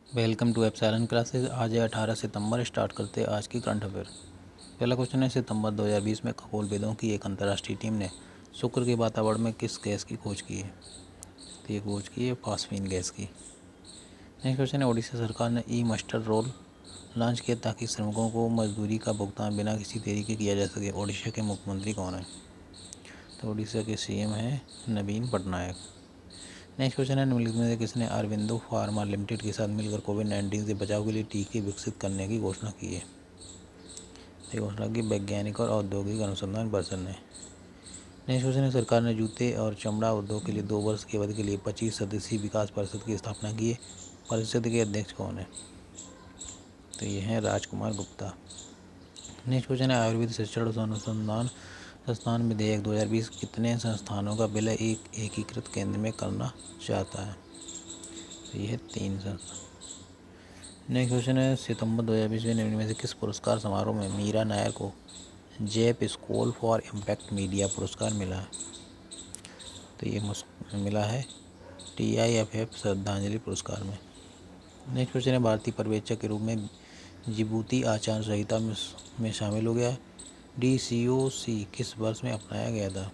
Welcome to epsilon classes. आज है 18 सितंबर। Start करते हैं आज की करंट अफेयर। पहला क्वेश्चन है, सितंबर 2020 में खगोलविदों की एक अंतर्राष्ट्रीय टीम ने शुक्र के वातावरण में किस गैस की खोज की है? तो ये खोज की है फास्फीन गैस की। नेक्स्ट क्वेश्चन है, उड़ीसा सरकार ने ई मस्टर रोल लॉन्च किया ताकि श्रमिकों को मजदूरी का भुगतान बिना किसी देरी के किया जा सके। ओडिशा के मुख्यमंत्री कौन है? तो उड़ीसा के सीएम हैं नवीन पटनायक। नेक्स्ट क्वेश्चन है, निम्नलिखित में से किसने अरविंदो फार्मा लिमिटेड के साथ मिलकर कोविड-19 से बचाव के लिए टीके विकसित करने की घोषणा की है? ये घोषणा की वैज्ञानिक और औद्योगिक अनुसंधान परिषद ने। नेक्स्ट क्वेश्चन है, सरकार ने जूते और चमड़ा उद्योग के लिए 2 वर्ष की अवधि के लिए 25 सदस्यीय विकास परिषद की स्थापना की है। परिषद के अध्यक्ष कौन है? तो ये हैं राजकुमार गुप्ता। नेक्स्ट क्वेश्चन है, आयुर्वेद शिक्षण अनुसंधान संस्थान विधेयक 2020 कितने संस्थानों का विलय एक एकीकृत केंद्र में करना चाहता है? तो ये है 3 संस्थान। नेक्स्ट क्वेश्चन है, सितंबर 2020 में निम्न में से किस पुरस्कार समारोह में मीरा नायर को जेप स्कूल फॉर इम्पैक्ट मीडिया पुरस्कार मिला है? तो ये मिला है TIFF श्रद्धांजलि पुरस्कार में। नेक्स्ट क्वेश्चन है, भारतीय पर्यवेक्षक के रूप में जिबूती आचार संहिता में शामिल हो गया। DCOC किस वर्ष में अपनाया गया था?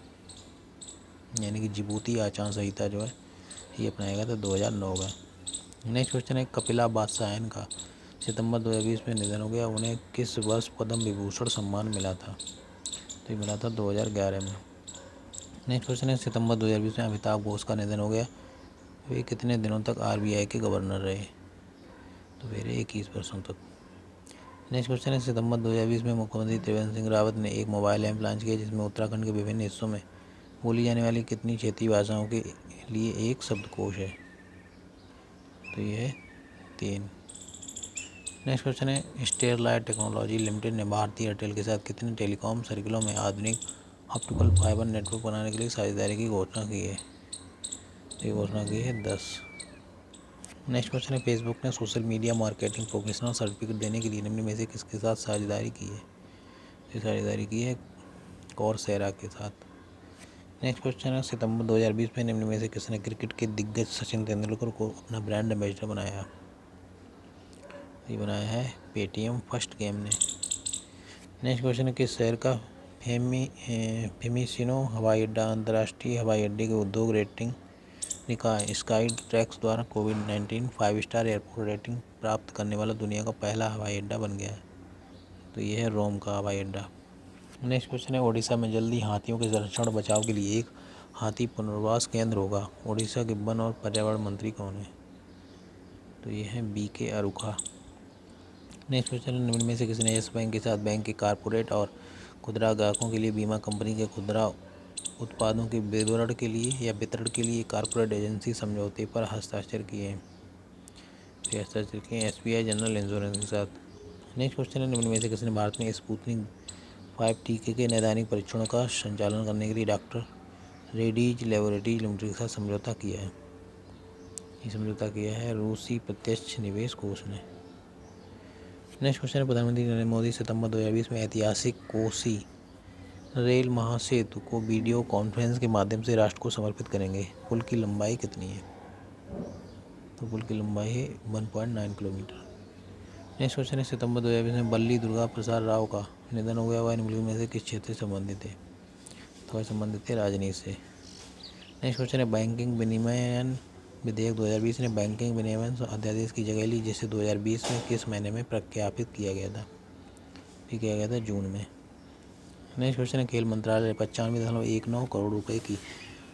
यानी कि जिबूती आचार संहिता जो है ये अपनाया गया था 2009 का। नेक्स्ट क्वेश्चन है, कपिला बादशाहन का सितंबर 2020 में निधन हो गया। उन्हें किस वर्ष पद्म विभूषण सम्मान मिला था? तो ये मिला था 2011 में। नेक्स्ट क्वेश्चन है, सितंबर 2020 में अमिताभ घोष का निधन हो गया। वे कितने दिनों तक RBI के गवर्नर रहे? तो वे रहे 21 वर्षों तक। नेक्स्ट क्वेश्चन है, सितंबर 2020 में मुख्यमंत्री त्रिवेंद्र सिंह रावत ने एक मोबाइल ऐप लॉन्च किया जिसमें उत्तराखंड के विभिन्न हिस्सों में बोली जाने वाली कितनी क्षेत्रीय भाषाओं के लिए एक शब्दकोश है? तो ये है 3। नेक्स्ट क्वेश्चन है, स्टेरलाइट टेक्नोलॉजी लिमिटेड ने भारतीय एयरटेल के साथ कितने टेलीकॉम सर्किलों में आधुनिक ऑप्टिकल फाइबर नेटवर्क बनाने के लिए साझेदारी की घोषणा की है? ये घोषणा की है 10। नेक्स्ट क्वेश्चन है, फेसबुक ने social media marketing professional certificate देने के लिए निम्न में से किसके साथ साझेदारी की है? ये साझेदारी की है कौरसेरा के साथ। नेक्स्ट क्वेश्चन है, सितंबर 2020 में निम्न में से किसने क्रिकेट के दिग्गज सचिन तेंदुलकर को अपना ब्रांड एम्बेसडर बनाया? ये बनाया है पेटीएम फर्स्ट गेम ने। नेक्स्ट क्वेश्चन है, किस शहर का फिमिसिनो हवाई अड्डा अंतर्राष्ट्रीय हवाई अड्डे के उद्योग रेटिंग निकाय स्काई ट्रैक्स द्वारा कोविड-19 5 स्टार एयरपोर्ट रेटिंग प्राप्त करने वाला दुनिया का पहला हवाई अड्डा बन गया है? तो ये है रोम का हवाई अड्डा। नेक्स्ट क्वेश्चन है, ओडिशा में जल्दी हाथियों के संरक्षण और बचाव के लिए एक हाथी पुनर्वास केंद्र होगा। ओडिशा के वन और पर्यावरण मंत्री कौन है? तो ये है BK अरुखा। नेक्स्ट क्वेश्चन है, निम्न में से किसने येस बैंक के साथ बैंक के कॉर्पोरेट और खुदरा ग्राहकों के लिए बीमा कंपनी के खुदरा उत्पादों के विवरण के लिए या वितरण के लिए कॉर्पोरेट एजेंसी समझौते पर हस्ताक्षर किए हैं? तो हस्ताक्षर किए SBI जनरल इंश्योरेंस के साथ। नेक्स्ट क्वेश्चन है, निम्न में से किसने भारत में स्पुतनिक 5 टीके के नैदानिक परीक्षणों का संचालन करने के लिए डॉक्टर रेड्डीज लेबोरेटरीज लिमिटेड के साथ समझौता किया है? ये समझौता किया है रूसी प्रत्यक्ष निवेश कोष ने। नेक्स्ट क्वेश्चन है, प्रधानमंत्री नरेंद्र मोदी सितंबर 2020 में ऐतिहासिक कोसी रेल महासेतु को वीडियो कॉन्फ्रेंस के माध्यम से राष्ट्र को समर्पित करेंगे। पुल की लंबाई कितनी है? तो पुल की लंबाई है 1.9 किलोमीटर। नेक्स्ट क्वेश्चन है, सितंबर 2020 में बल्ली दुर्गा प्रसाद राव का निधन हो गया। वह निम्नलिखित में से किस क्षेत्र से संबंधित थे? तो वह संबंधित थे राजनीति से। नेक्स्ट क्वेश्चन है, बैंकिंग विनियमन विधेयक 2020 ने बैंकिंग विनियमन अध्यादेश की जगह ली जिसे 2020 में किस महीने में प्रख्यापित किया गया था? ये किया गया था जून में। नेक्स्ट क्वेश्चन है, खेल मंत्रालय 95.19 करोड़ रुपए की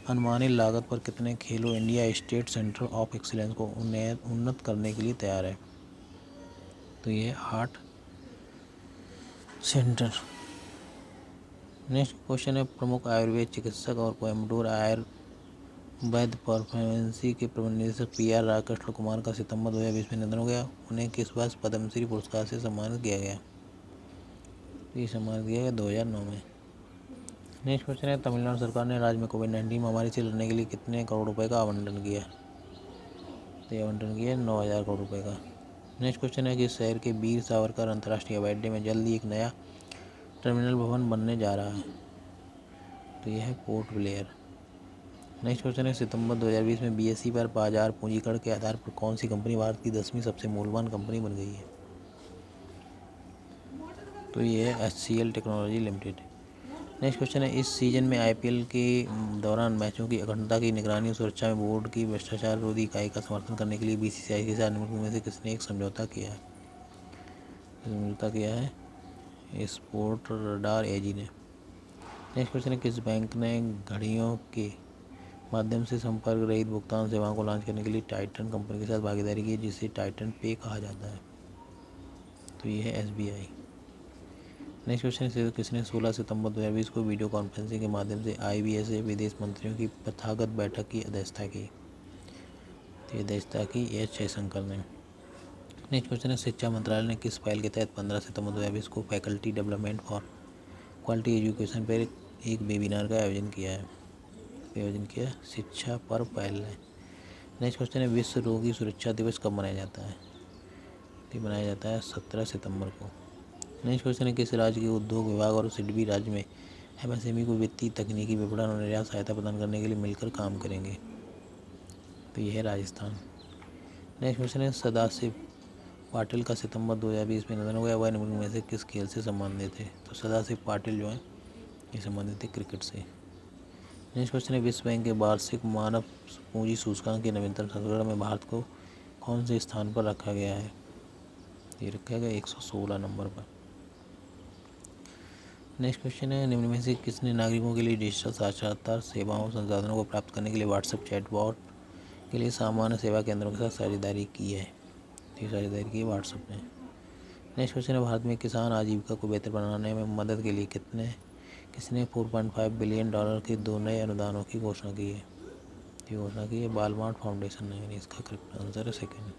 अनुमानित लागत पर कितने खेलो India state centre of excellence को उन्नत करने के लिए तैयार है? तो ये 8 सेंटर। नेक्स्ट क्वेश्चन है, प्रमुख आयुर्वेद चिकित्सक और कोयम्बटूर आयुर्वेद फार्मेसी के प्रबंध निदेशक PR राधाकृष्ण कुमार का सितंबर 2020 में निधन हो गया। उन्हें किस वर्ष पद्मश्री पुरस्कार से सम्मानित किया गया? ये सम्मानित किया गया 2009 में। नेक्स्ट क्वेश्चन है, तमिलनाडु सरकार ने राज्य में कोविड-19 महामारी से लड़ने के लिए कितने करोड़ रुपए का आवंटन किया? तो ये आवंटन किया 9,000 करोड़ रुपए का। नेक्स्ट क्वेश्चन है कि शहर के वीर सावरकर अंतर्राष्ट्रीय हवाई अड्डे में जल्द ही एक नया टर्मिनल भवन बनने जा रहा है? तो यह है पोर्ट ब्लेयर। नेक्स्ट क्वेश्चन है सितंबर 2020 में बीएसई पर बाजार पूंजीकरण के आधार पर कौन सी कंपनी भारत की 10वीं सबसे मूल्यवान कंपनी बन गई है? तो ये है HCL technology limited. Next question है इस सीजन में आईपीएल के दौरान मैचों की अखंडता की निगरानी और सुरक्षा में बोर्ड की भ्रष्टाचार रोधी इकाई का समर्थन करने के लिए बीसीसीआई के साथ निम्नलिखित में से किसने एक समझौता किया है? स्पोर्ट रडार एजी ने। नेक्स्ट क्वेश्चन है किस बैंक ने घड़ियों के माध्यम से संपर्क रहित भुगतान सेवाओं को लॉन्च करने के लिए टाइटन कंपनी के साथ भागीदारी की जिसे टाइटन पे कहा जाता है? तो ये है SBI। नेक्स्ट क्वेश्चन है किसने 16 सितंबर 2020 को वीडियो कॉन्फ्रेंसिंग के माध्यम से IBSA विदेश मंत्रियों की प्रथागत बैठक की अध्यक्षता की? तो ये अध्यक्षता की एच जयशंकर ने। नेक्स्ट क्वेश्चन है शिक्षा मंत्रालय ने किस पहल के तहत 15 सितंबर 2020 को faculty development for quality education पर एक वेबिनार का आयोजन किया? शिक्षा पर पहल है। नेक्स्ट क्वेश्चन है विश्व रोगी सुरक्षा दिवस कब मनाया जाता है? तो मनाया जाता है 17 सितंबर को। नेक्स्ट क्वेश्चन है किस राज्य के उद्योग विभाग और सिडबी राज्य में MSME को वित्तीय तकनीकी विपणन और निर्यात सहायता प्रदान करने के लिए मिलकर काम करेंगे? तो यह है राजस्थान। नेक्स्ट क्वेश्चन है सदाशिव पाटिल का सितंबर 2020 में निधन हो गया, वह निम्न में से किस खेल से संबंधित थे? तो सदाशिव पाटिल जो है ये संबंधित थे क्रिकेट से। नेक्स्ट क्वेश्चन है विश्व बैंक के वार्षिक मानव पूंजी सूचकांक के नवीनतम संस्करण में भारत को कौन से स्थान पर रखा गया है? ये रखा गया 116 नंबर पर। नेक्स्ट क्वेश्चन है निम्न में से किसने नागरिकों के लिए डिजिटल साक्षरता सेवाओं संसाधनों को प्राप्त करने के लिए व्हाट्सएप चैटबॉट के लिए सामान्य सेवा केंद्रों के साथ साझेदारी की है? ये साझेदारी की व्हाट्सएप ने। नेक्स्ट क्वेश्चन है भारत में किसान आजीविका को बेहतर बनाने में मदद के लिए किसने $4.5 बिलियन के 2 नए अनुदानों की घोषणा की है? ये घोषणा की है वालमार्ट फाउंडेशन ने। इसका करेक्ट आंसर है सेकेंड।